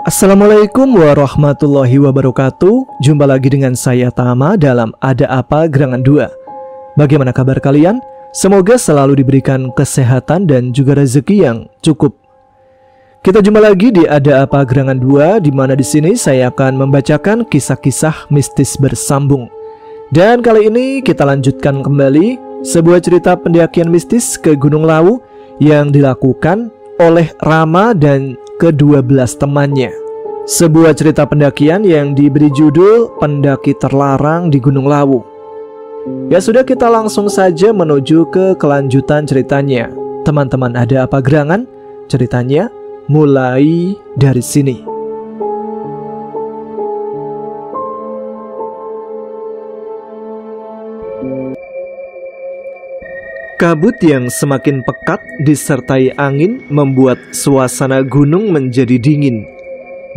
Assalamualaikum warahmatullahi wabarakatuh. Jumpa lagi dengan saya Tama dalam Ada Apa Gerangan 2. Bagaimana kabar kalian? Semoga selalu diberikan kesehatan dan juga rezeki yang cukup. Kita jumpa lagi di Ada Apa Gerangan 2, di mana di sini saya akan membacakan kisah-kisah mistis bersambung. Dan kali ini kita lanjutkan kembali sebuah cerita pendakian mistis ke Gunung Lawu yang dilakukan oleh Rama dan ke-12 temannya. Sebuah cerita pendakian yang diberi judul Pendaki Terlarang di Gunung Lawu. Ya sudah, kita langsung saja menuju ke kelanjutan ceritanya. Teman-teman, ada apa gerangan? Ceritanya mulai dari sini. Kabut yang semakin pekat disertai angin membuat suasana gunung menjadi dingin.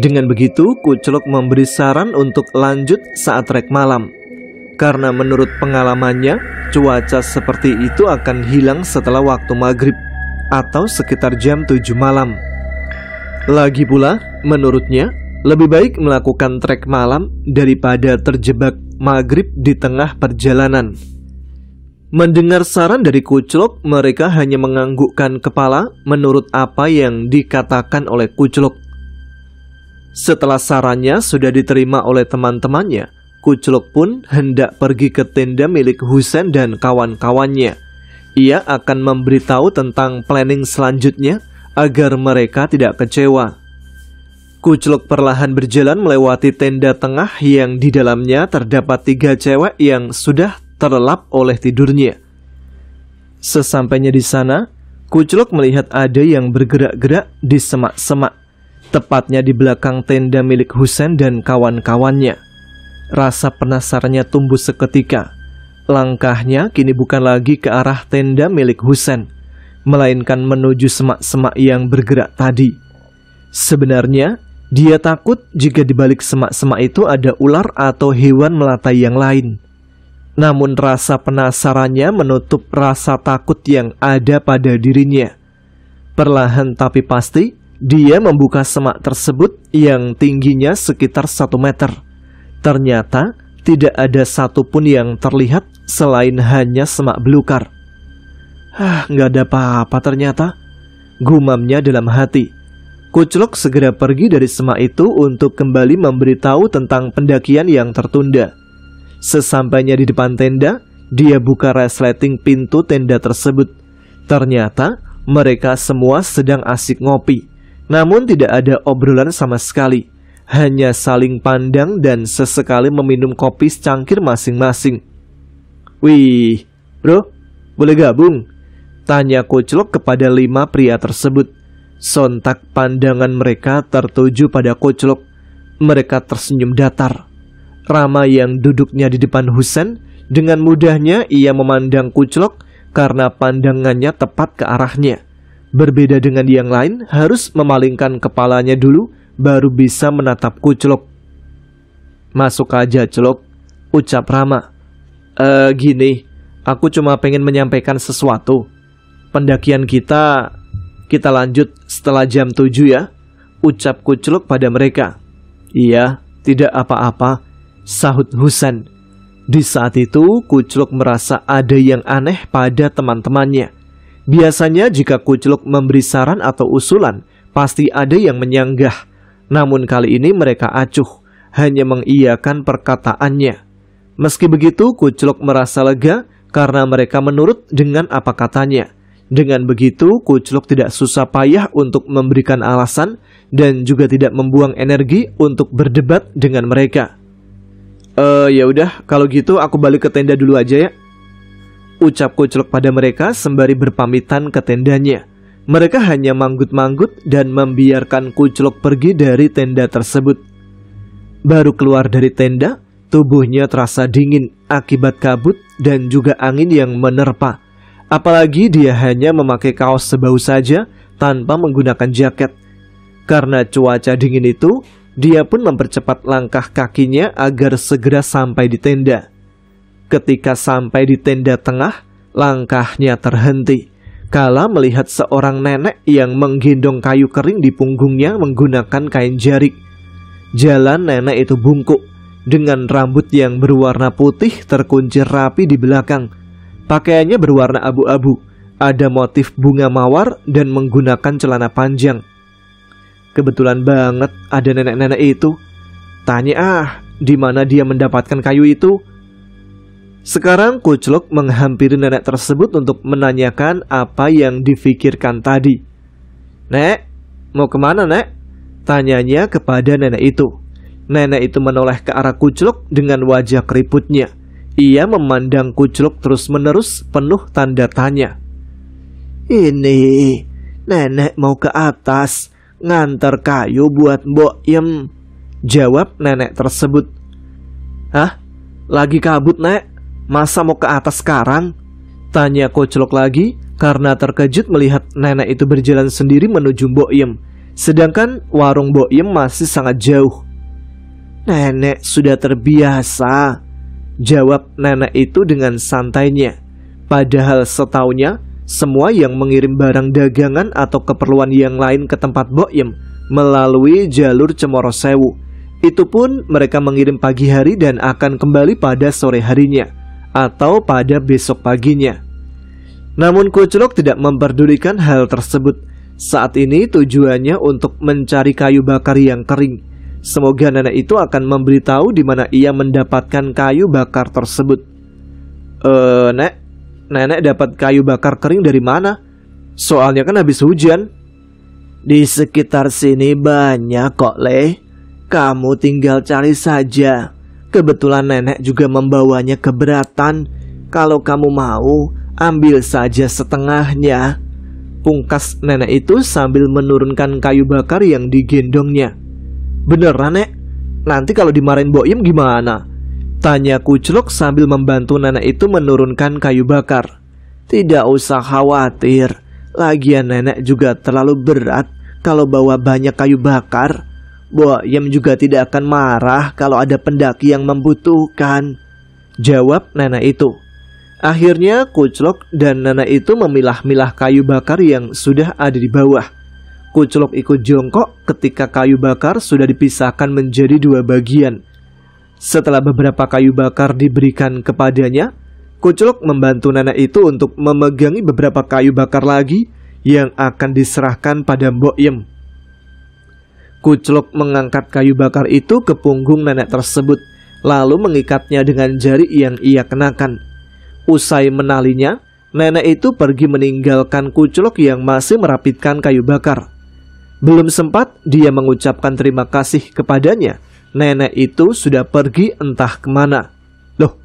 Dengan begitu, Kuclok memberi saran untuk lanjut saat trek malam. Karena menurut pengalamannya, cuaca seperti itu akan hilang setelah waktu maghrib atau sekitar jam 7 malam. Lagi pula, menurutnya, lebih baik melakukan trek malam daripada terjebak maghrib di tengah perjalanan. Mendengar saran dari Kuclok, mereka hanya menganggukkan kepala menurut apa yang dikatakan oleh Kuclok. Setelah sarannya sudah diterima oleh teman-temannya, Kuclok pun hendak pergi ke tenda milik Husen dan kawan-kawannya. Ia akan memberitahu tentang planning selanjutnya agar mereka tidak kecewa. Kuclok perlahan berjalan melewati tenda tengah yang di dalamnya terdapat 3 cewek yang sudah terlelap oleh tidurnya. Sesampainya di sana, Kuclok melihat ada yang bergerak-gerak di semak-semak, tepatnya di belakang tenda milik Husen dan kawan-kawannya. Rasa penasarannya tumbuh seketika. Langkahnya kini bukan lagi ke arah tenda milik Husen, melainkan menuju semak-semak yang bergerak tadi. Sebenarnya, dia takut jika di balik semak-semak itu ada ular atau hewan melata yang lain. Namun rasa penasarannya menutup rasa takut yang ada pada dirinya. Perlahan tapi pasti, dia membuka semak tersebut yang tingginya sekitar 1 meter. Ternyata tidak ada satupun yang terlihat selain hanya semak belukar. Nggak ada apa-apa ternyata, gumamnya dalam hati. Kuclok segera pergi dari semak itu untuk kembali memberitahu tentang pendakian yang tertunda. Sesampainya di depan tenda, dia buka resleting pintu tenda tersebut. Ternyata mereka semua sedang asik ngopi. Namun tidak ada obrolan sama sekali. Hanya saling pandang dan sesekali meminum kopi secangkir masing-masing. "Wih, bro, boleh gabung?" tanya Kuclok kepada 5 pria tersebut. Sontak pandangan mereka tertuju pada Kuclok. Mereka tersenyum datar. Rama yang duduknya di depan Husen, dengan mudahnya ia memandang Kuclok karena pandangannya tepat ke arahnya. Berbeda dengan yang lain, harus memalingkan kepalanya dulu baru bisa menatap Kuclok. "Masuk aja, Clok," ucap Rama. Gini, aku cuma pengen menyampaikan sesuatu. Pendakian kita lanjut setelah jam 7 ya," ucap Kuclok pada mereka. "Iya, tidak apa-apa," sahut Husen. Di saat itu, Kuclok merasa ada yang aneh pada teman-temannya. Biasanya jika Kuclok memberi saran atau usulan, pasti ada yang menyanggah. Namun kali ini mereka acuh, hanya mengiyakan perkataannya. Meski begitu, Kuclok merasa lega karena mereka menurut dengan apa katanya. Dengan begitu, Kuclok tidak susah payah untuk memberikan alasan dan juga tidak membuang energi untuk berdebat dengan mereka. Ya udah, kalau gitu aku balik ke tenda dulu aja ya," ucap Kuclok pada mereka sembari berpamitan ke tendanya. Mereka hanya manggut-manggut dan membiarkan Kuclok pergi dari tenda tersebut. Baru keluar dari tenda, tubuhnya terasa dingin akibat kabut dan juga angin yang menerpa. Apalagi dia hanya memakai kaos sebau saja tanpa menggunakan jaket. Karena cuaca dingin itu, dia pun mempercepat langkah kakinya agar segera sampai di tenda. Ketika sampai di tenda tengah, langkahnya terhenti kala melihat seorang nenek yang menggendong kayu kering di punggungnya menggunakan kain jarik. Jalan nenek itu bungkuk, dengan rambut yang berwarna putih terkuncir rapi di belakang. Pakaiannya berwarna abu-abu, ada motif bunga mawar dan menggunakan celana panjang. Kebetulan banget ada nenek-nenek itu. Tanya di mana dia mendapatkan kayu itu? Sekarang Kuclok menghampiri nenek tersebut untuk menanyakan apa yang difikirkan tadi. "Nek, mau kemana, Nek?" tanyanya kepada nenek itu. Nenek itu menoleh ke arah Kuclok dengan wajah keriputnya. Ia memandang Kuclok terus-menerus penuh tanda tanya. "Ini, nenek mau ke atas ngantar kayu buat Mbok Yem," jawab nenek tersebut. "Hah? Lagi kabut, Nek? Masa mau ke atas sekarang?" tanya Kuclok lagi karena terkejut melihat nenek itu berjalan sendiri menuju Mbok Yem, sedangkan warung Mbok Yem masih sangat jauh. "Nenek sudah terbiasa," jawab nenek itu dengan santainya. Padahal setaunya semua yang mengirim barang dagangan atau keperluan yang lain ke tempat Mbok Yem melalui jalur Cemoro Sewu. Itu pun mereka mengirim pagi hari dan akan kembali pada sore harinya atau pada besok paginya. Namun Kuclok tidak memperdulikan hal tersebut. Saat ini tujuannya untuk mencari kayu bakar yang kering. Semoga nenek itu akan memberitahu di mana ia mendapatkan kayu bakar tersebut. Nek, nenek dapat kayu bakar kering dari mana? Soalnya kan habis hujan." "Di sekitar sini banyak kok, Le. Kamu tinggal cari saja. Kebetulan nenek juga membawanya keberatan. Kalau kamu mau, ambil saja setengahnya," pungkas nenek itu sambil menurunkan kayu bakar yang digendongnya. "Beneran, Nek? Nanti kalau dimarahin Mbok Yem gimana?" tanya Kuclok sambil membantu nenek itu menurunkan kayu bakar. "Tidak usah khawatir. Lagian nenek juga terlalu berat kalau bawa banyak kayu bakar. Mbok Yem juga tidak akan marah kalau ada pendaki yang membutuhkan," jawab nenek itu. Akhirnya Kuclok dan nenek itu memilah-milah kayu bakar yang sudah ada di bawah. Kuclok ikut jongkok ketika kayu bakar sudah dipisahkan menjadi dua bagian. Setelah beberapa kayu bakar diberikan kepadanya, Kuclok membantu nenek itu untuk memegangi beberapa kayu bakar lagi yang akan diserahkan pada Mbok Yem. Kuclok mengangkat kayu bakar itu ke punggung nenek tersebut, lalu mengikatnya dengan jari yang ia kenakan. Usai menalinya, nenek itu pergi meninggalkan Kuclok yang masih merapitkan kayu bakar. Belum sempat dia mengucapkan terima kasih kepadanya, nenek itu sudah pergi entah kemana. "Loh,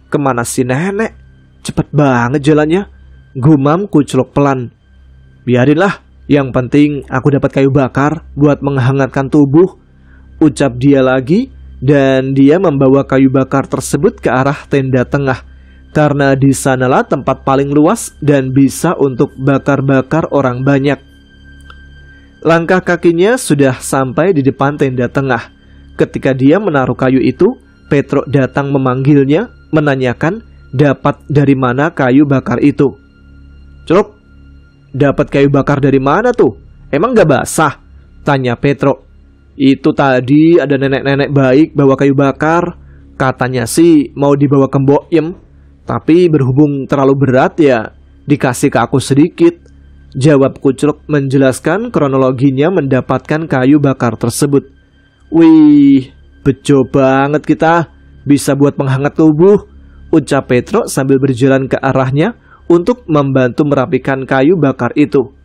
kemana si nenek? Cepet banget jalannya," gumam Kuclok pelan. "Biarinlah, yang penting aku dapat kayu bakar buat menghangatkan tubuh," ucap dia lagi, dan dia membawa kayu bakar tersebut ke arah tenda tengah, karena di sanalah tempat paling luas dan bisa untuk bakar-bakar orang banyak. Langkah kakinya sudah sampai di depan tenda tengah. Ketika dia menaruh kayu itu, Petro datang memanggilnya, menanyakan dapat dari mana kayu bakar itu. "Clok, dapat kayu bakar dari mana tuh? Emang gak basah?" tanya Petro. "Itu tadi ada nenek-nenek baik bawa kayu bakar. Katanya sih mau dibawa ke Mbok Yem, tapi berhubung terlalu berat ya dikasih ke aku sedikit," jawab Kuclok menjelaskan kronologinya mendapatkan kayu bakar tersebut. "Wih, bejo banget kita, bisa buat menghangat tubuh," ucap Petro sambil berjalan ke arahnya untuk membantu merapikan kayu bakar itu.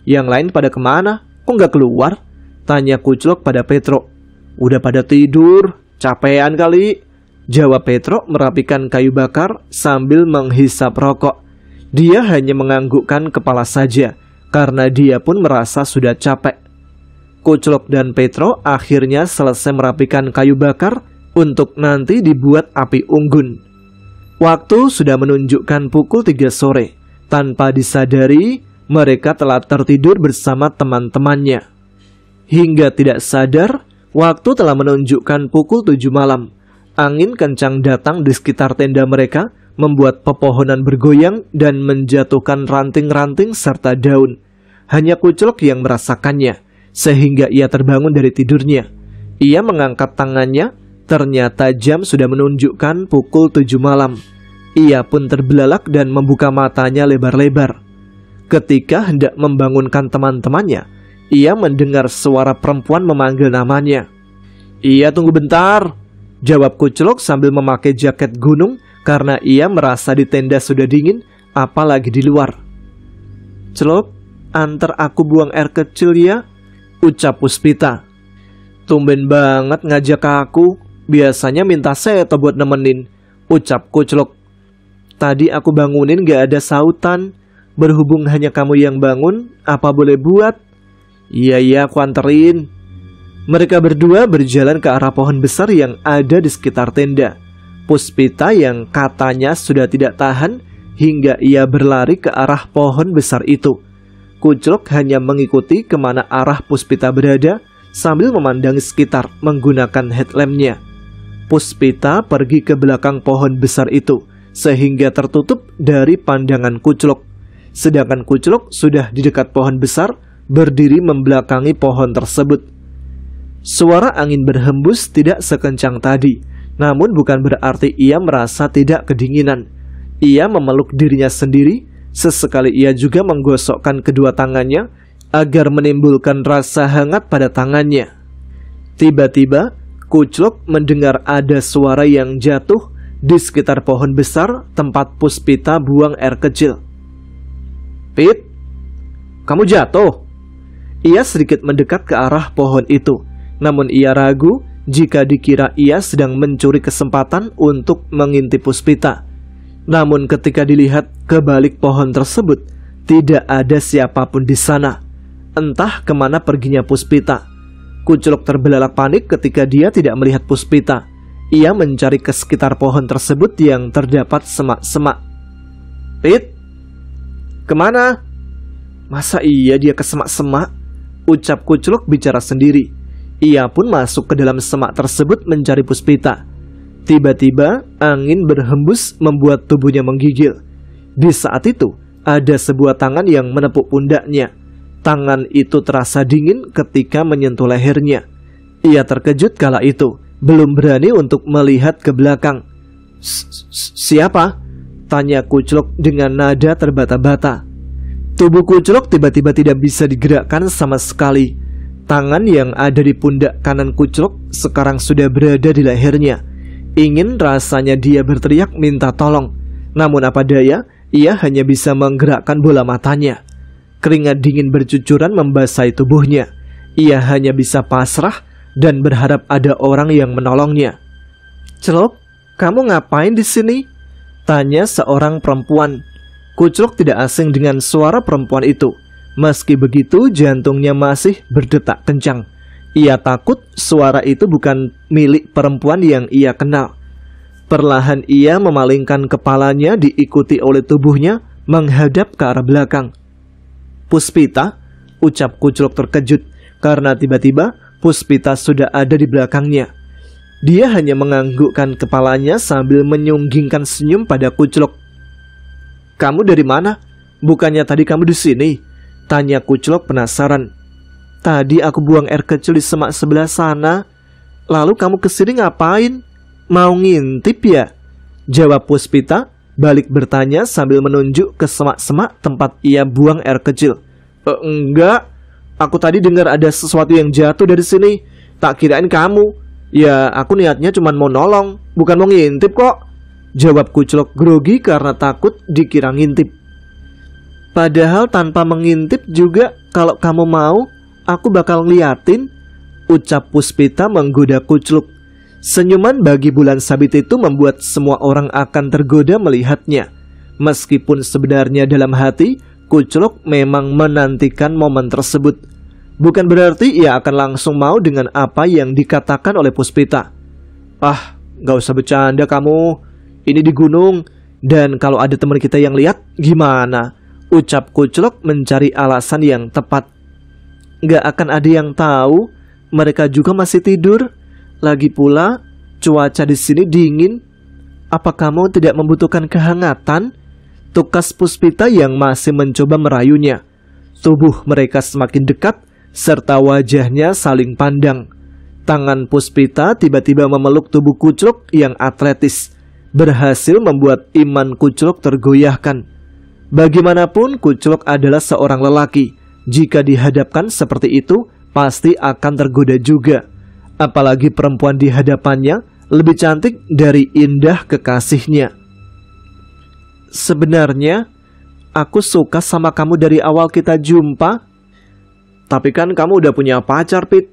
"Yang lain pada kemana? Kok nggak keluar?" tanya Kuclok pada Petro. "Udah pada tidur, capean kali," jawab Petro merapikan kayu bakar sambil menghisap rokok. Dia hanya menganggukkan kepala saja karena dia pun merasa sudah capek. Kuclok dan Petro akhirnya selesai merapikan kayu bakar untuk nanti dibuat api unggun. Waktu sudah menunjukkan pukul 3 sore. Tanpa disadari, mereka telah tertidur bersama teman-temannya. Hingga tidak sadar, waktu telah menunjukkan pukul 7 malam. Angin kencang datang di sekitar tenda mereka, membuat pepohonan bergoyang dan menjatuhkan ranting-ranting serta daun. Hanya Kuclok yang merasakannya, sehingga ia terbangun dari tidurnya. Ia mengangkat tangannya, ternyata jam sudah menunjukkan pukul 7 malam. Ia pun terbelalak dan membuka matanya lebar-lebar. Ketika hendak membangunkan teman-temannya, ia mendengar suara perempuan memanggil namanya. "Iya, tunggu bentar," jawab Kuclok sambil memakai jaket gunung karena ia merasa di tenda sudah dingin, apalagi di luar. "Clok, antar aku buang air kecil ya," ucap Puspita. "Tumben banget ngajak aku, biasanya minta Seto buat nemenin," ucap Kuclok. "Tadi aku bangunin gak ada sautan. Berhubung hanya kamu yang bangun, apa boleh buat?" Iya, aku anterin." Mereka berdua berjalan ke arah pohon besar yang ada di sekitar tenda. Puspita yang katanya sudah tidak tahan hingga ia berlari ke arah pohon besar itu. Kuclok hanya mengikuti kemana arah Puspita berada sambil memandangi sekitar menggunakan headlampnya. Puspita pergi ke belakang pohon besar itu sehingga tertutup dari pandangan Kuclok. Sedangkan Kuclok sudah di dekat pohon besar, berdiri membelakangi pohon tersebut. Suara angin berhembus tidak sekencang tadi, namun bukan berarti ia merasa tidak kedinginan. Ia memeluk dirinya sendiri, sesekali ia juga menggosokkan kedua tangannya agar menimbulkan rasa hangat pada tangannya. Tiba-tiba, Kuclok mendengar ada suara yang jatuh di sekitar pohon besar tempat Puspita buang air kecil. "Pit, kamu jatuh?" Ia sedikit mendekat ke arah pohon itu, namun ia ragu jika dikira ia sedang mencuri kesempatan untuk mengintip Puspita. Namun ketika dilihat ke balik pohon tersebut, tidak ada siapapun di sana. Entah kemana perginya Puspita. Kuclok terbelalak panik ketika dia tidak melihat Puspita. Ia mencari ke sekitar pohon tersebut yang terdapat semak-semak. "Pit, kemana?" "Masa iya dia ke semak-semak?" ucap Kuclok bicara sendiri. Ia pun masuk ke dalam semak tersebut mencari Puspita. Tiba-tiba angin berhembus membuat tubuhnya menggigil. Di saat itu ada sebuah tangan yang menepuk pundaknya. Tangan itu terasa dingin ketika menyentuh lehernya. Ia terkejut kala itu, belum berani untuk melihat ke belakang. "Siapa?" tanya Kuclok dengan nada terbata-bata. Tubuh Kuclok tiba-tiba tidak bisa digerakkan sama sekali. Tangan yang ada di pundak kanan Kuclok sekarang sudah berada di lehernya. Ingin rasanya dia berteriak minta tolong, namun apa daya, ia hanya bisa menggerakkan bola matanya. Keringat dingin bercucuran membasahi tubuhnya. Ia hanya bisa pasrah dan berharap ada orang yang menolongnya. "Clok, kamu ngapain di sini?" tanya seorang perempuan. Kuclok tidak asing dengan suara perempuan itu. Meski begitu, jantungnya masih berdetak kencang. Ia takut suara itu bukan milik perempuan yang ia kenal. Perlahan ia memalingkan kepalanya diikuti oleh tubuhnya menghadap ke arah belakang. "Puspita?" ucap Kuclok terkejut karena tiba-tiba Puspita sudah ada di belakangnya. Dia hanya menganggukkan kepalanya sambil menyunggingkan senyum pada Kuclok. "Kamu dari mana? Bukannya tadi kamu di sini?" tanya Kuclok penasaran. "Tadi aku buang air kecil di semak sebelah sana. Lalu kamu kesini ngapain? Mau ngintip ya?" jawab Puspita balik bertanya sambil menunjuk ke semak-semak tempat ia buang air kecil. Enggak, aku tadi dengar ada sesuatu yang jatuh dari sini. Tak kirain kamu. Ya, aku niatnya cuma mau nolong, bukan mau ngintip kok," jawab Kuclok grogi karena takut dikira ngintip. "Padahal tanpa mengintip juga, kalau kamu mau, aku bakal ngeliatin," ucap Puspita menggoda Kuclok. Senyuman bagi bulan sabit itu membuat semua orang akan tergoda melihatnya. Meskipun sebenarnya dalam hati, Kuclok memang menantikan momen tersebut. Bukan berarti ia akan langsung mau dengan apa yang dikatakan oleh Puspita. "Ah, gak usah bercanda kamu. Ini di gunung, dan kalau ada teman kita yang lihat, gimana?" ucap Kuclok mencari alasan yang tepat. "Gak akan ada yang tahu. Mereka juga masih tidur. Lagi pula, cuaca di sini dingin." Apa kamu tidak membutuhkan kehangatan? Tukas Puspita yang masih mencoba merayunya. Tubuh mereka semakin dekat, serta wajahnya saling pandang. Tangan Puspita tiba-tiba memeluk tubuh Kucluk yang atletis, berhasil membuat iman Kucluk tergoyahkan. Bagaimanapun Kucluk adalah seorang lelaki. Jika dihadapkan seperti itu, pasti akan tergoda juga. Apalagi perempuan di hadapannya lebih cantik dari Indah kekasihnya. Sebenarnya, aku suka sama kamu dari awal kita jumpa. Tapi kan kamu udah punya pacar, Pit.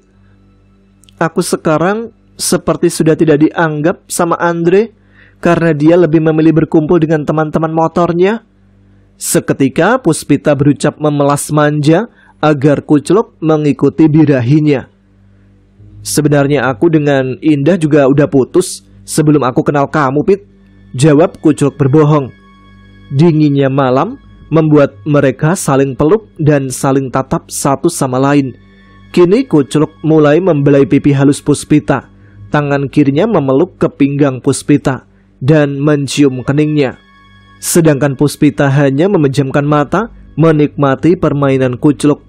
Aku sekarang seperti sudah tidak dianggap sama Andre karena dia lebih memilih berkumpul dengan teman-teman motornya. Seketika Puspita berucap memelas manja agar Kucluk mengikuti birahinya. Sebenarnya aku dengan Indah juga udah putus sebelum aku kenal kamu, Pit. Jawab Kucluk berbohong. Dinginnya malam membuat mereka saling peluk dan saling tatap satu sama lain. Kini Kucluk mulai membelai pipi halus Puspita. Tangan kirinya memeluk ke pinggang Puspita dan mencium keningnya. Sedangkan Puspita hanya memejamkan mata menikmati permainan Kucluk.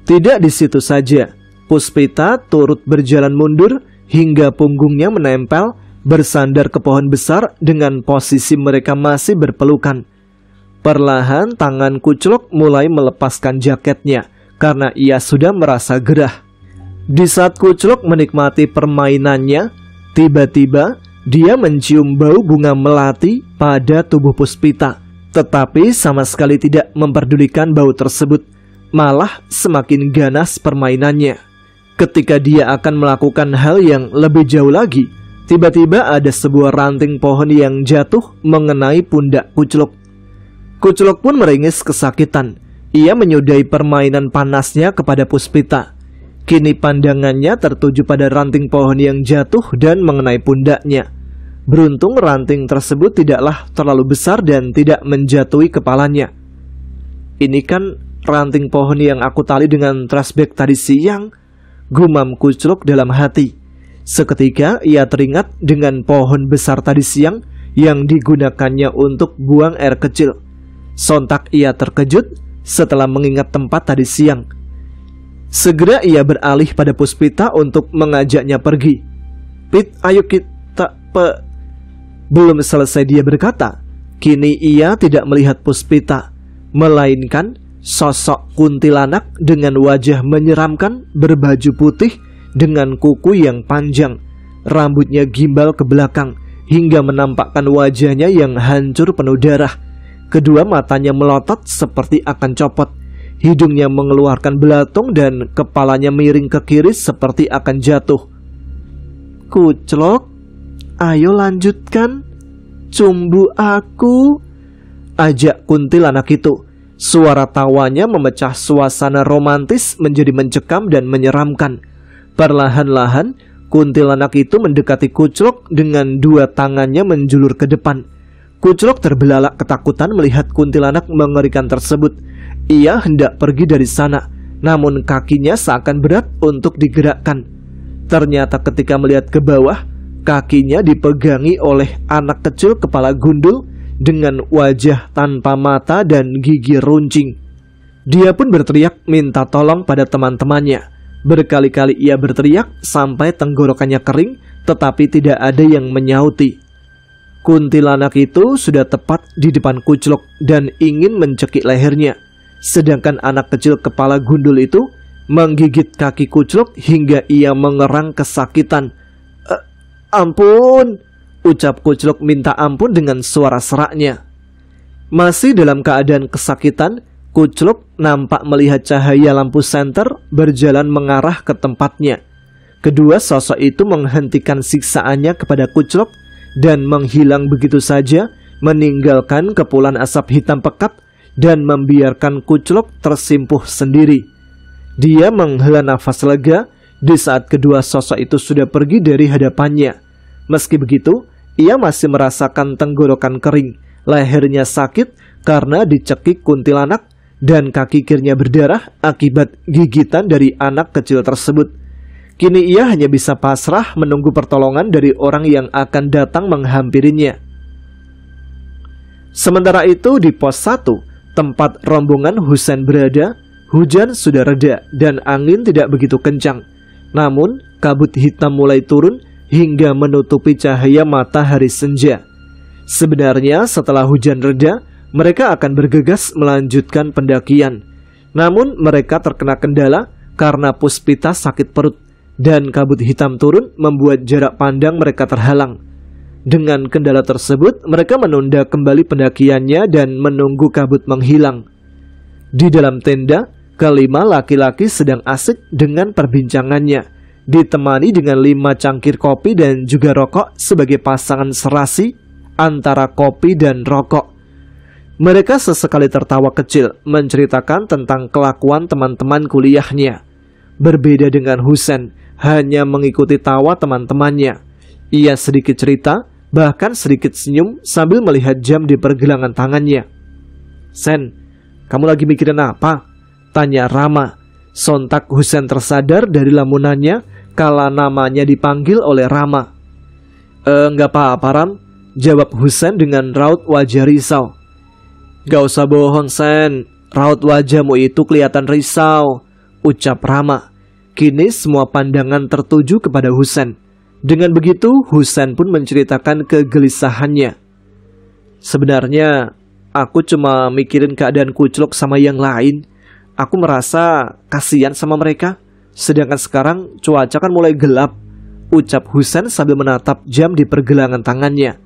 Tidak di situ saja, Puspita turut berjalan mundur hingga punggungnya menempel bersandar ke pohon besar dengan posisi mereka masih berpelukan. Perlahan tangan Kucluk mulai melepaskan jaketnya karena ia sudah merasa gerah. Di saat Kucluk menikmati permainannya, tiba-tiba dia mencium bau bunga melati pada tubuh Puspita, tetapi sama sekali tidak memperdulikan bau tersebut, malah semakin ganas permainannya. Ketika dia akan melakukan hal yang lebih jauh lagi, tiba-tiba ada sebuah ranting pohon yang jatuh mengenai pundak Kucluk. Kucluk pun meringis kesakitan. Ia menyudahi permainan panasnya kepada Puspita. Kini pandangannya tertuju pada ranting pohon yang jatuh dan mengenai pundaknya. Beruntung ranting tersebut tidaklah terlalu besar dan tidak menjatuhi kepalanya. Ini kan ranting pohon yang aku tali dengan trash bag tadi siang, gumam Kucluk dalam hati. Seketika ia teringat dengan pohon besar tadi siang yang digunakannya untuk buang air kecil. Sontak ia terkejut setelah mengingat tempat tadi siang. Segera ia beralih pada Puspita untuk mengajaknya pergi. Pit, ayo kita Belum selesai dia berkata, kini ia tidak melihat Puspita, melainkan sosok kuntilanak dengan wajah menyeramkan berbaju putih dengan kuku yang panjang. Rambutnya gimbal ke belakang hingga menampakkan wajahnya yang hancur penuh darah. Kedua matanya melotot seperti akan copot. Hidungnya mengeluarkan belatung dan kepalanya miring ke kiri seperti akan jatuh. Kucluk, ayo lanjutkan. Cumbu aku, ajak kuntilanak itu. Suara tawanya memecah suasana romantis menjadi mencekam dan menyeramkan. Perlahan-lahan kuntilanak itu mendekati Kucluk dengan dua tangannya menjulur ke depan. Kucluk terbelalak ketakutan melihat kuntilanak mengerikan tersebut. Ia hendak pergi dari sana, namun kakinya seakan berat untuk digerakkan. Ternyata ketika melihat ke bawah, kakinya dipegangi oleh anak kecil kepala gundul dengan wajah tanpa mata dan gigi runcing. Dia pun berteriak minta tolong pada teman-temannya. Berkali-kali ia berteriak sampai tenggorokannya kering, tetapi tidak ada yang menyauti. Kuntilanak itu sudah tepat di depan Kucluk dan ingin mencekik lehernya. Sedangkan anak kecil kepala gundul itu menggigit kaki Kucluk hingga ia mengerang kesakitan. Ampun, ucap Kucluk minta ampun dengan suara seraknya. Masih dalam keadaan kesakitan, Kucluk nampak melihat cahaya lampu senter berjalan mengarah ke tempatnya. Kedua sosok itu menghentikan siksaannya kepada Kucluk dan menghilang begitu saja, meninggalkan kepulan asap hitam pekat dan membiarkan Kucluk tersimpuh sendiri. Dia menghela nafas lega di saat kedua sosok itu sudah pergi dari hadapannya. Meski begitu, ia masih merasakan tenggorokan kering, lehernya sakit karena dicekik kuntilanak, dan kaki kirinya berdarah akibat gigitan dari anak kecil tersebut. Kini ia hanya bisa pasrah menunggu pertolongan dari orang yang akan datang menghampirinya. Sementara itu di pos 1, tempat rombongan Husain berada, hujan sudah reda dan angin tidak begitu kencang. Namun kabut hitam mulai turun hingga menutupi cahaya matahari senja. Sebenarnya setelah hujan reda, mereka akan bergegas melanjutkan pendakian. Namun mereka terkena kendala karena Puspita sakit perut dan kabut hitam turun membuat jarak pandang mereka terhalang. Dengan kendala tersebut, mereka menunda kembali pendakiannya dan menunggu kabut menghilang. Di dalam tenda, kelima laki-laki sedang asik dengan perbincangannya, ditemani dengan 5 cangkir kopi dan juga rokok sebagai pasangan serasi antara kopi dan rokok. Mereka sesekali tertawa kecil, menceritakan tentang kelakuan teman-teman kuliahnya. Berbeda dengan Husain, hanya mengikuti tawa teman-temannya. Ia sedikit cerita, bahkan sedikit senyum sambil melihat jam di pergelangan tangannya. "Sen, kamu lagi mikirin apa?" tanya Rama. Sontak Husain tersadar dari lamunannya kala namanya dipanggil oleh Rama. Enggak apa-apa Ram," jawab Husain dengan raut wajah risau. "Gak usah bohong Sen, raut wajahmu itu kelihatan risau," ucap Rama. Kini semua pandangan tertuju kepada Husain. Dengan begitu Husain pun menceritakan kegelisahannya. "Sebenarnya aku cuma mikirin keadaan Kuclok sama yang lain. Aku merasa kasihan sama mereka. Sedangkan sekarang cuaca kan mulai gelap," ucap Husain sambil menatap jam di pergelangan tangannya.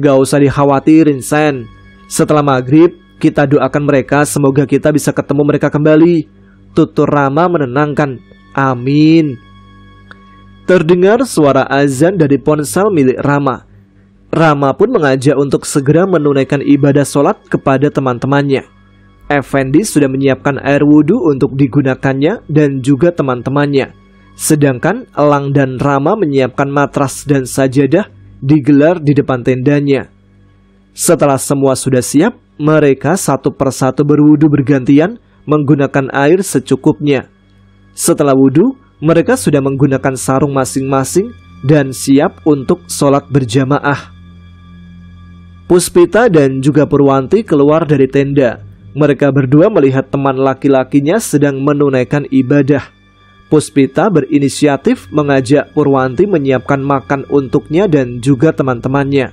"Gak usah dikhawatirin Sen. Setelah maghrib kita doakan mereka semoga kita bisa ketemu mereka kembali," tutur Rama menenangkan. "Amin." Terdengar suara azan dari ponsel milik Rama. Rama pun mengajak untuk segera menunaikan ibadah sholat kepada teman-temannya. Effendi sudah menyiapkan air wudhu untuk digunakannya dan juga teman-temannya. Sedangkan Elang dan Rama menyiapkan matras dan sajadah digelar di depan tendanya. Setelah semua sudah siap, mereka satu persatu berwudhu bergantian menggunakan air secukupnya. Setelah wudhu, mereka sudah menggunakan sarung masing-masing dan siap untuk sholat berjamaah. Puspita dan juga Purwanti keluar dari tenda. Mereka berdua melihat teman laki-lakinya sedang menunaikan ibadah. Puspita berinisiatif mengajak Purwanti menyiapkan makan untuknya dan juga teman-temannya.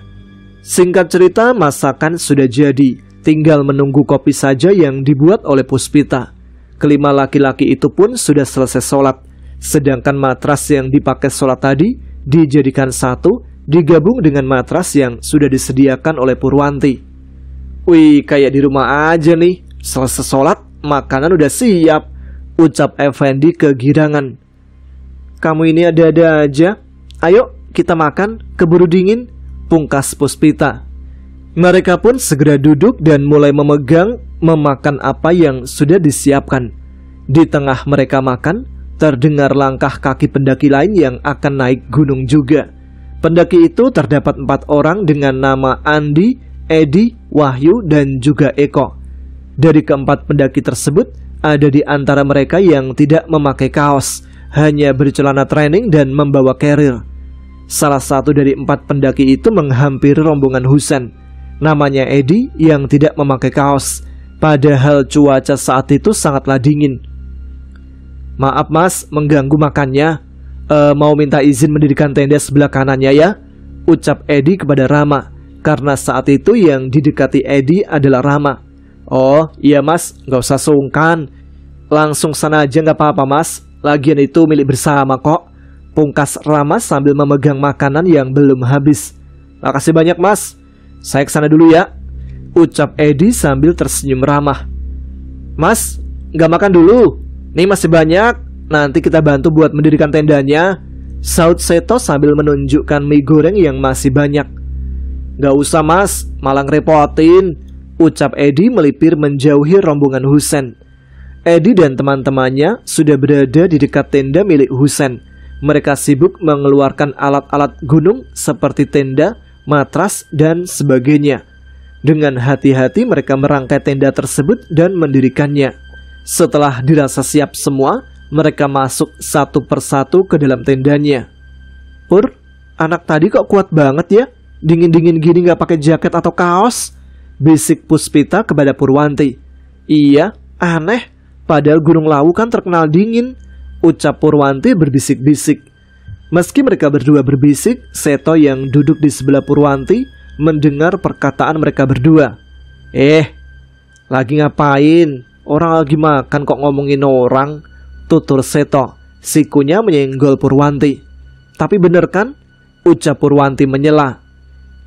Singkat cerita, masakan sudah jadi, tinggal menunggu kopi saja yang dibuat oleh Puspita. Kelima laki-laki itu pun sudah selesai sholat. Sedangkan matras yang dipakai sholat tadi dijadikan satu, digabung dengan matras yang sudah disediakan oleh Purwanti. "Wih, kayak di rumah aja nih. Selesai sholat, makanan udah siap," ucap Effendi kegirangan. "Kamu ini ada-ada aja. Ayo kita makan, keburu dingin," pungkas Puspita. Mereka pun segera duduk dan mulai memakan apa yang sudah disiapkan. Di tengah mereka makan, terdengar langkah kaki pendaki lain yang akan naik gunung juga. Pendaki itu terdapat 4 orang dengan nama Andi, Edi, Wahyu, dan juga Eko. Dari keempat pendaki tersebut, ada di antara mereka yang tidak memakai kaos, hanya bercelana training dan membawa carrier. Salah satu dari 4 pendaki itu menghampiri rombongan Husain. Namanya Edi yang tidak memakai kaos, padahal cuaca saat itu sangatlah dingin. "Maaf Mas, mengganggu makannya. Mau minta izin mendirikan tenda sebelah kanannya ya," ucap Edi kepada Rama. Karena saat itu yang didekati Edi adalah Rama. "Oh iya Mas, gak usah sungkan. Langsung sana aja gak apa-apa Mas. Lagian itu milik bersama kok," pungkas Rama sambil memegang makanan yang belum habis. "Makasih banyak Mas. Saya kesana dulu ya," ucap Edi sambil tersenyum ramah. "Mas, gak makan dulu? Nih masih banyak, nanti kita bantu buat mendirikan tendanya," saut Seto sambil menunjukkan mie goreng yang masih banyak. "Gak usah Mas, malah ngerepotin," ucap Edi melipir menjauhi rombongan Husain. Edi dan teman-temannya sudah berada di dekat tenda milik Husain. Mereka sibuk mengeluarkan alat-alat gunung seperti tenda, matras, dan sebagainya. Dengan hati-hati mereka merangkai tenda tersebut dan mendirikannya. Setelah dirasa siap semua, mereka masuk satu persatu ke dalam tendanya. "Pur, anak tadi kok kuat banget ya? Dingin-dingin gini gak pakai jaket atau kaos?" bisik Puspita kepada Purwanti. Iya, aneh, padahal Gunung Lawu kan terkenal dingin, ucap Purwanti berbisik-bisik. Meski mereka berdua berbisik, Seto yang duduk di sebelah Purwanti mendengar perkataan mereka berdua. Lagi ngapain? Orang lagi makan kok ngomongin orang, tutur Seto. Sikunya menyenggol Purwanti. Tapi bener kan? Ucap Purwanti menyela.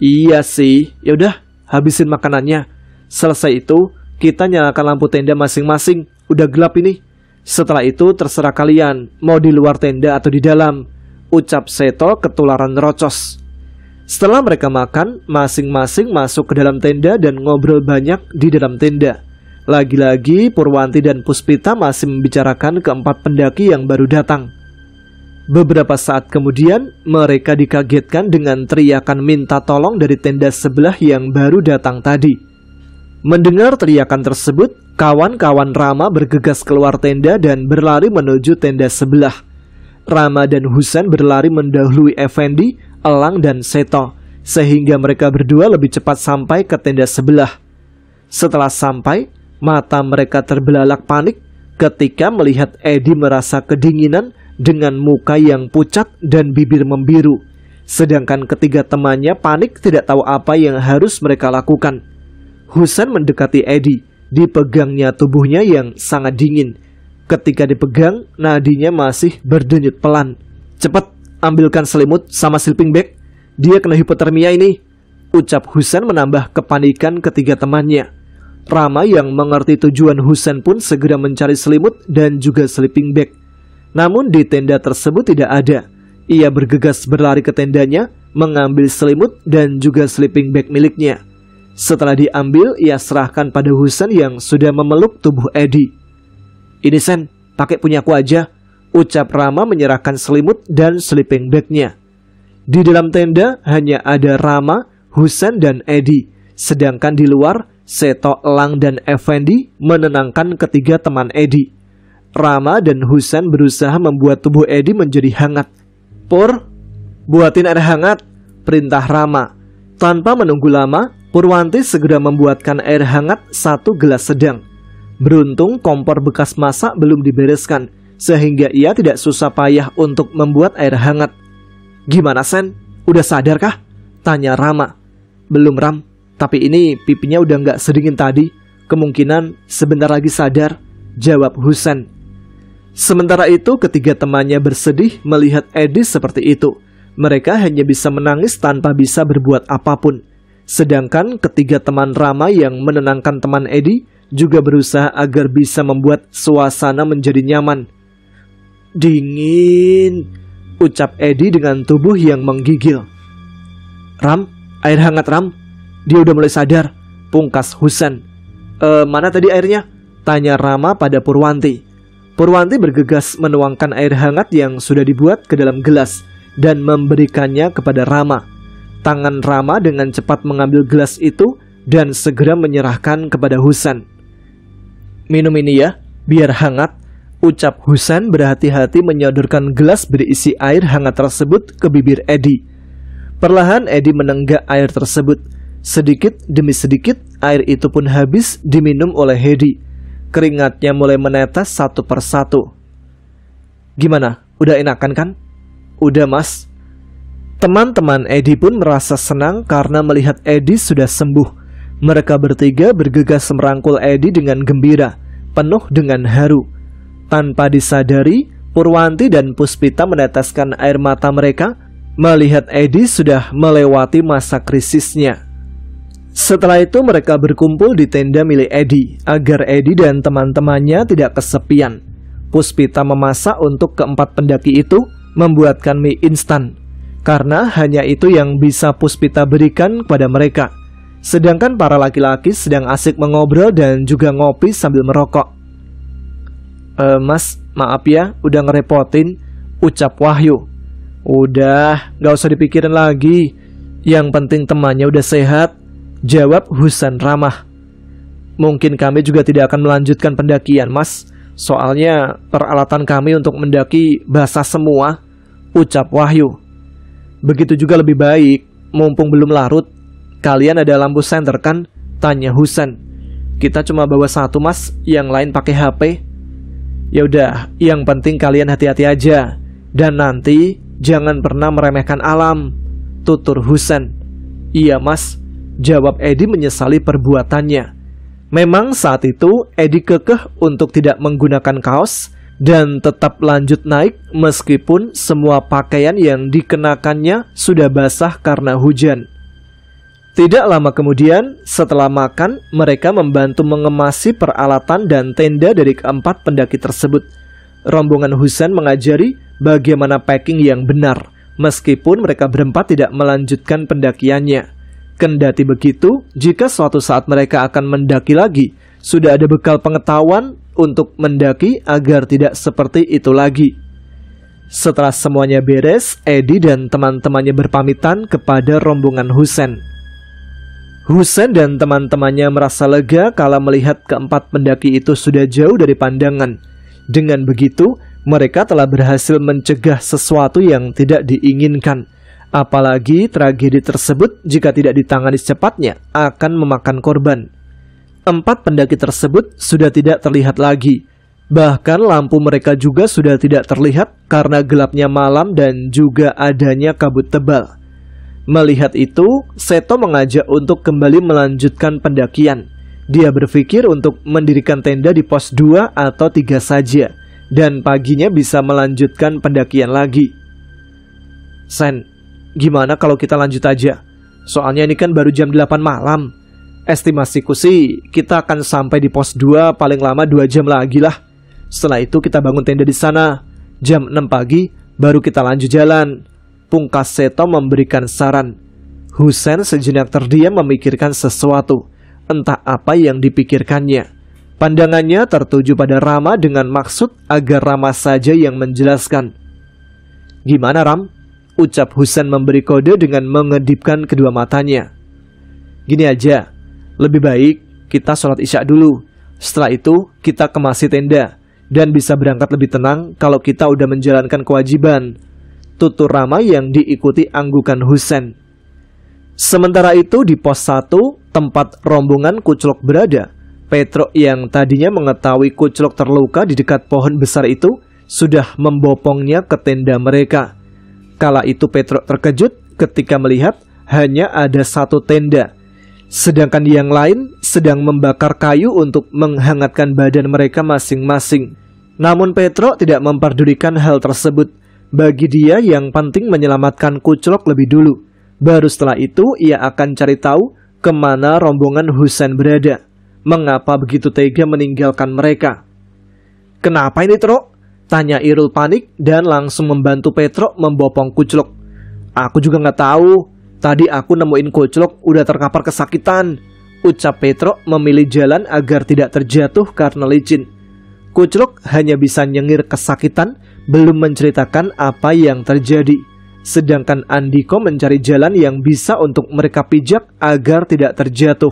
Iya sih, yaudah habisin makanannya. Selesai itu, kita nyalakan lampu tenda masing-masing. Udah gelap ini. Setelah itu terserah kalian, mau di luar tenda atau di dalam, ucap Seto ketularan rocos. Setelah mereka makan, masing-masing masuk ke dalam tenda dan ngobrol banyak di dalam tenda. Lagi-lagi Purwanti dan Puspita masih membicarakan keempat pendaki yang baru datang. Beberapa saat kemudian, mereka dikagetkan dengan teriakan minta tolong dari tenda sebelah yang baru datang tadi. Mendengar teriakan tersebut, kawan-kawan Rama bergegas keluar tenda dan berlari menuju tenda sebelah. Rama dan Husen berlari mendahului Effendi, Elang, dan Seto, sehingga mereka berdua lebih cepat sampai ke tenda sebelah. Setelah sampai, mata mereka terbelalak panik ketika melihat Edi merasa kedinginan dengan muka yang pucat dan bibir membiru. Sedangkan ketiga temannya panik tidak tahu apa yang harus mereka lakukan. Husen mendekati Edi, dipegangnya tubuhnya yang sangat dingin. Ketika dipegang, nadinya masih berdenyut pelan. Cepat, ambilkan selimut sama sleeping bag. Dia kena hipotermia ini, ucap Husen menambah kepanikan ketiga temannya. Rama yang mengerti tujuan Husen pun segera mencari selimut dan juga sleeping bag. Namun di tenda tersebut tidak ada. Ia bergegas berlari ke tendanya, mengambil selimut dan juga sleeping bag miliknya. Setelah diambil, ia serahkan pada Husen yang sudah memeluk tubuh Edi. Ini Sen, pakai punyaku aja, ucap Rama menyerahkan selimut dan sleeping bagnya. Di dalam tenda hanya ada Rama, Husen, dan Edi. Sedangkan di luar, Seto, Elang, dan Effendi menenangkan ketiga teman Edi. Rama dan Husen berusaha membuat tubuh Edi menjadi hangat. Pur, buatin air hangat, perintah Rama. Tanpa menunggu lama, Purwanti segera membuatkan air hangat 1 gelas sedang. Beruntung kompor bekas masak belum dibereskan, sehingga ia tidak susah payah untuk membuat air hangat. Gimana Sen? Udah sadarkah? Tanya Rama. Belum Ram, tapi ini pipinya udah nggak sedingin tadi. Kemungkinan sebentar lagi sadar, jawab Husen. Sementara itu ketiga temannya bersedih melihat Edi seperti itu. Mereka hanya bisa menangis tanpa bisa berbuat apapun. Sedangkan ketiga teman Rama yang menenangkan teman Edi juga berusaha agar bisa membuat suasana menjadi nyaman. Dingin, ucap Edi dengan tubuh yang menggigil. Ram, air hangat Ram. Dia udah mulai sadar, pungkas Husen. Mana tadi airnya? Tanya Rama pada Purwanti. Purwanti bergegas menuangkan air hangat yang sudah dibuat ke dalam gelas dan memberikannya kepada Rama. Tangan Rama dengan cepat mengambil gelas itu dan segera menyerahkan kepada Husen. Minum ini ya, biar hangat, ucap Husen berhati-hati menyodorkan gelas berisi air hangat tersebut ke bibir Edi. Perlahan Edi menenggak air tersebut. Sedikit demi sedikit air itu pun habis diminum oleh Edi. Keringatnya mulai menetes satu persatu. Gimana? Udah enakan kan? Udah Mas. Teman-teman Edi pun merasa senang karena melihat Edi sudah sembuh. Mereka bertiga bergegas merangkul Edi dengan gembira, penuh dengan haru. Tanpa disadari, Purwanti dan Puspita meneteskan air mata mereka melihat Edi sudah melewati masa krisisnya. Setelah itu mereka berkumpul di tenda milik Edi agar Edi dan teman-temannya tidak kesepian. Puspita memasak untuk keempat pendaki itu, membuatkan mie instan karena hanya itu yang bisa Puspita berikan kepada mereka. Sedangkan para laki-laki sedang asik mengobrol dan juga ngopi sambil merokok. Mas, maaf ya udah ngerepotin, ucap Wahyu. Udah, gak usah dipikirin lagi. Yang penting temannya udah sehat, jawab Husen ramah. Mungkin kami juga tidak akan melanjutkan pendakian Mas, soalnya peralatan kami untuk mendaki basah semua, ucap Wahyu. Begitu juga lebih baik, mumpung belum larut. Kalian ada lampu senter kan? Tanya Husen. Kita cuma bawa satu mas, yang lain pakai HP. Ya udah, yang penting kalian hati-hati aja. Dan nanti jangan pernah meremehkan alam, tutur Husen. Iya mas, jawab Edi menyesali perbuatannya. Memang saat itu Edi kekeh untuk tidak menggunakan kaos dan tetap lanjut naik meskipun semua pakaian yang dikenakannya sudah basah karena hujan. Tidak lama kemudian, setelah makan, mereka membantu mengemasi peralatan dan tenda dari keempat pendaki tersebut. Rombongan Husen mengajari bagaimana packing yang benar, meskipun mereka berempat tidak melanjutkan pendakiannya. Kendati begitu, jika suatu saat mereka akan mendaki lagi, sudah ada bekal pengetahuan untuk mendaki agar tidak seperti itu lagi. Setelah semuanya beres, Edi dan teman-temannya berpamitan kepada rombongan Husen. Husen dan teman-temannya merasa lega kala melihat keempat pendaki itu sudah jauh dari pandangan. Dengan begitu, mereka telah berhasil mencegah sesuatu yang tidak diinginkan. Apalagi tragedi tersebut jika tidak ditangani secepatnya akan memakan korban. Empat pendaki tersebut sudah tidak terlihat lagi. Bahkan lampu mereka juga sudah tidak terlihat karena gelapnya malam dan juga adanya kabut tebal. Melihat itu, Seto mengajak untuk kembali melanjutkan pendakian. Dia berpikir untuk mendirikan tenda di pos 2 atau 3 saja, dan paginya bisa melanjutkan pendakian lagi. Sen, gimana kalau kita lanjut aja? Soalnya ini kan baru jam 8 malam. Estimasiku sih, kita akan sampai di pos 2 paling lama 2 jam lagi lah. Setelah itu kita bangun tenda di sana. Jam 6 pagi, baru kita lanjut jalan. Pungkas Seto memberikan saran. Husen sejenak terdiam memikirkan sesuatu. Entah apa yang dipikirkannya. Pandangannya tertuju pada Rama dengan maksud agar Rama saja yang menjelaskan. Gimana Ram? Ucap Husen memberi kode dengan mengedipkan kedua matanya. Gini aja. Lebih baik kita sholat isya dulu. Setelah itu kita kemasi tenda dan bisa berangkat lebih tenang kalau kita udah menjalankan kewajiban, tutur Rama yang diikuti anggukan Husen. Sementara itu di pos 1 tempat rombongan Kuclok berada, Petro yang tadinya mengetahui Kuclok terluka di dekat pohon besar itu sudah membopongnya ke tenda mereka. Kala itu Petro terkejut ketika melihat hanya ada satu tenda, sedangkan yang lain sedang membakar kayu untuk menghangatkan badan mereka masing-masing. Namun Petro tidak memperdulikan hal tersebut. Bagi dia yang penting menyelamatkan Kuclok lebih dulu. Baru setelah itu ia akan cari tahu kemana rombongan Husen berada. Mengapa begitu tega meninggalkan mereka? Kenapa ini Tro? Tanya Irul panik dan langsung membantu Petro membopong Kuclok. Aku juga nggak tahu. Tadi aku nemuin Kuclok udah terkapar kesakitan, ucap Petro memilih jalan agar tidak terjatuh karena licin. Kuclok hanya bisa nyengir kesakitan, belum menceritakan apa yang terjadi. Sedangkan Andiko mencari jalan yang bisa untuk mereka pijak agar tidak terjatuh.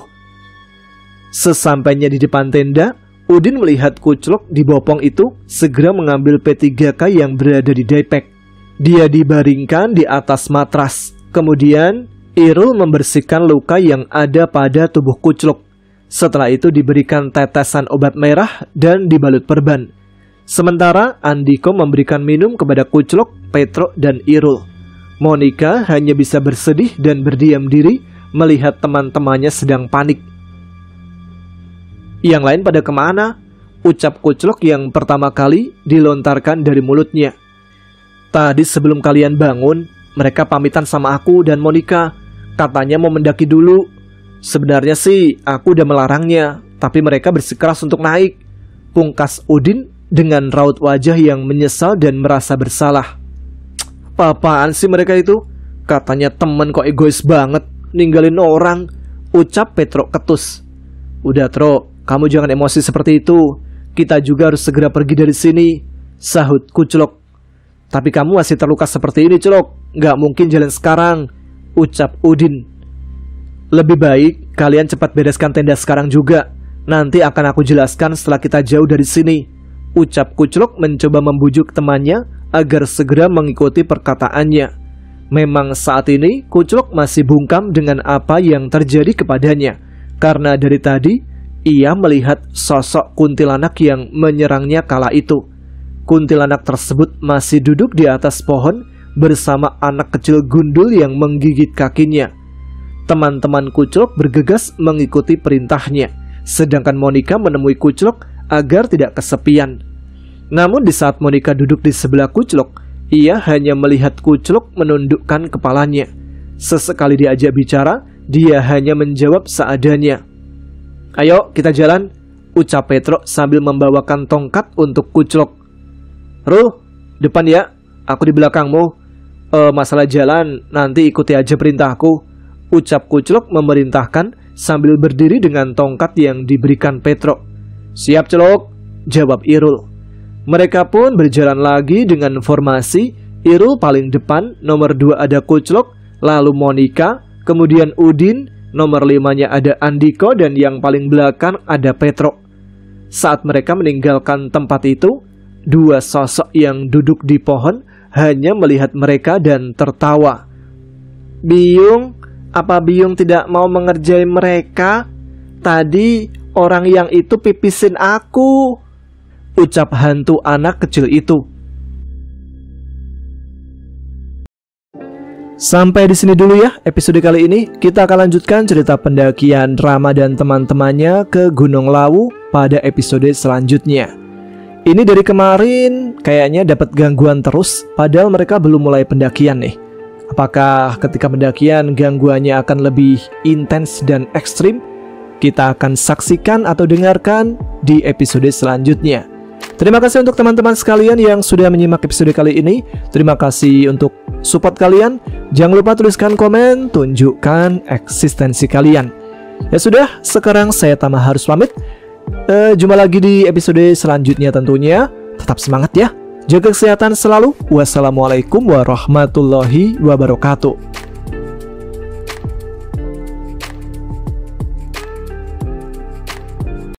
Sesampainya di depan tenda, Udin melihat Kuclok dibopong itu segera mengambil P3K yang berada di daybag. Dia dibaringkan di atas matras. Kemudian, Irul membersihkan luka yang ada pada tubuh Kuclok. Setelah itu diberikan tetesan obat merah dan dibalut perban. Sementara Andiko memberikan minum kepada Kuclok, Petro, dan Irul. Monica hanya bisa bersedih dan berdiam diri melihat teman-temannya sedang panik. Yang lain pada kemana? Ucap Kuclok yang pertama kali dilontarkan dari mulutnya. Tadi sebelum kalian bangun, mereka pamitan sama aku dan Monica. Katanya mau mendaki dulu. Sebenarnya sih aku udah melarangnya, tapi mereka bersikeras untuk naik. Pungkas Udin dengan raut wajah yang menyesal dan merasa bersalah. Apaan sih mereka itu? Katanya temen kok egois banget, ninggalin orang, ucap Petro ketus. Udah Tro, kamu jangan emosi seperti itu. Kita juga harus segera pergi dari sini, sahut Kuclok. Tapi kamu masih terluka seperti ini, Clok. Gak mungkin jalan sekarang, ucap Udin. Lebih baik kalian cepat bereskan tenda sekarang juga. Nanti akan aku jelaskan setelah kita jauh dari sini, ucap Kuclok mencoba membujuk temannya agar segera mengikuti perkataannya. Memang saat ini Kuclok masih bungkam dengan apa yang terjadi kepadanya. karena dari tadi ia melihat sosok kuntilanak yang menyerangnya kala itu. Kuntilanak tersebut masih duduk di atas pohon bersama anak kecil gundul yang menggigit kakinya. Teman-teman Kuclok bergegas mengikuti perintahnya, sedangkan Monica menemui Kuclok agar tidak kesepian. Namun di saat Monica duduk di sebelah Kuclok, ia hanya melihat Kuclok menundukkan kepalanya. Sesekali diajak bicara, dia hanya menjawab seadanya. "Ayo kita jalan," ucap Petro sambil membawakan tongkat untuk Kuclok. "Ruh, depan ya, aku di belakangmu. Masalah jalan nanti ikuti aja perintahku," ucap Kuclok memerintahkan sambil berdiri dengan tongkat yang diberikan Petro. "Siap, Celok," jawab Irul. Mereka pun berjalan lagi dengan formasi Irul paling depan, nomor 2 ada Kuclok, lalu Monica, kemudian Udin, nomor 5-nya ada Andiko, dan yang paling belakang ada Petro. Saat mereka meninggalkan tempat itu, dua sosok yang duduk di pohon hanya melihat mereka dan tertawa. "Biyung, apa Biyung tidak mau mengerjai mereka? Tadi orang yang itu pipisin aku," ucap hantu anak kecil itu. Sampai di sini dulu ya episode kali ini. Kita akan lanjutkan cerita pendakian Rama dan teman-temannya ke Gunung Lawu pada episode selanjutnya. Ini dari kemarin kayaknya dapat gangguan terus, padahal mereka belum mulai pendakian nih. Apakah ketika pendakian gangguannya akan lebih intens dan ekstrim? Kita akan saksikan atau dengarkan di episode selanjutnya. Terima kasih untuk teman-teman sekalian yang sudah menyimak episode kali ini. Terima kasih untuk support kalian. Jangan lupa tuliskan komen, tunjukkan eksistensi kalian. Ya sudah, sekarang saya Tama harus pamit. Jumpa lagi di episode selanjutnya tentunya. Tetap semangat ya. Jaga kesehatan selalu. Wassalamualaikum warahmatullahi wabarakatuh.